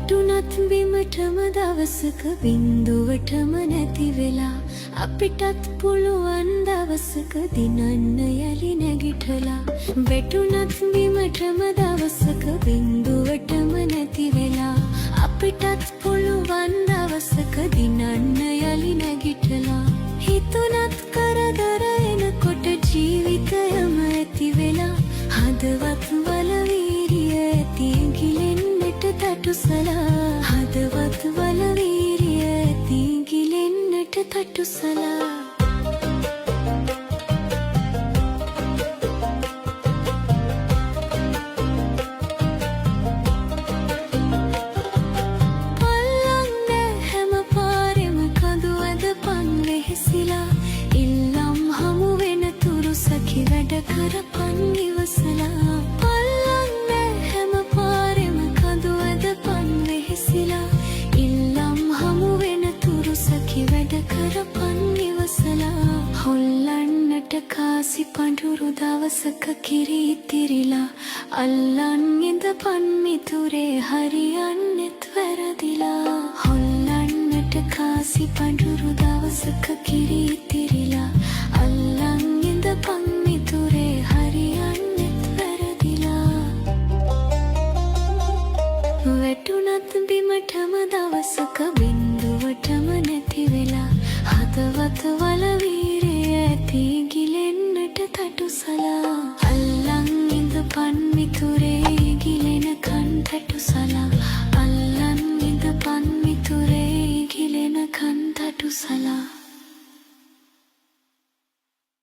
වැටුනත් බිමටම දවසක බින්දුවටම නැති වෙලා අපිටත් පුළුවන් දවසක දිනන්න යලි නැගිටලා වැටුනත් බිමටම දවසක බින්දුවටම නැති වෙලා අපිටත් පුළුවන් දවසක දිනන්න යලි නැගිටලා හිතුනත් කරදර එනකොට ජීවිතයම ඇති වෙලා හදවත් වල වීරිය ඇති ගිලෙන්නට තටුසලා හදවත් වල වීරිය ඇති ගිලෙන්නට තටුසලා ඉල්ලම් හමු වෙන තුරු සැකි වැඩ කරපන් ඉවසලා පල්ලන්න හැම පාරෙම කඳු ඇදපන් වෙහෙසිලා ඉල්ලම් හමු වෙන තුරු සැකි වැඩ කරපන් ඉවසලා හොල්ලන්නට කාසි පඳුරු දවසක කිරි ඉතිරිලා අල්ලන් ඉඳපන් මිතුරේ හරියන්නෙත් වැරදිලා හොල්ලන්නට කාසි පඳුරු දවසක කිරි ඉතිරිලා අල්ලන් ඉඳපන් මිතුරේ හරියන්නෙත් වැරදිලා වැටුනත් බිමටම දවසක බින්දුවටම නැති වෙලා හදවත වල වීරිය ඇති ගිලෙන්නට තටුසලා අල්ලන් ඉඳපන් මිතුරේ ගිලෙනකන් තටුසලා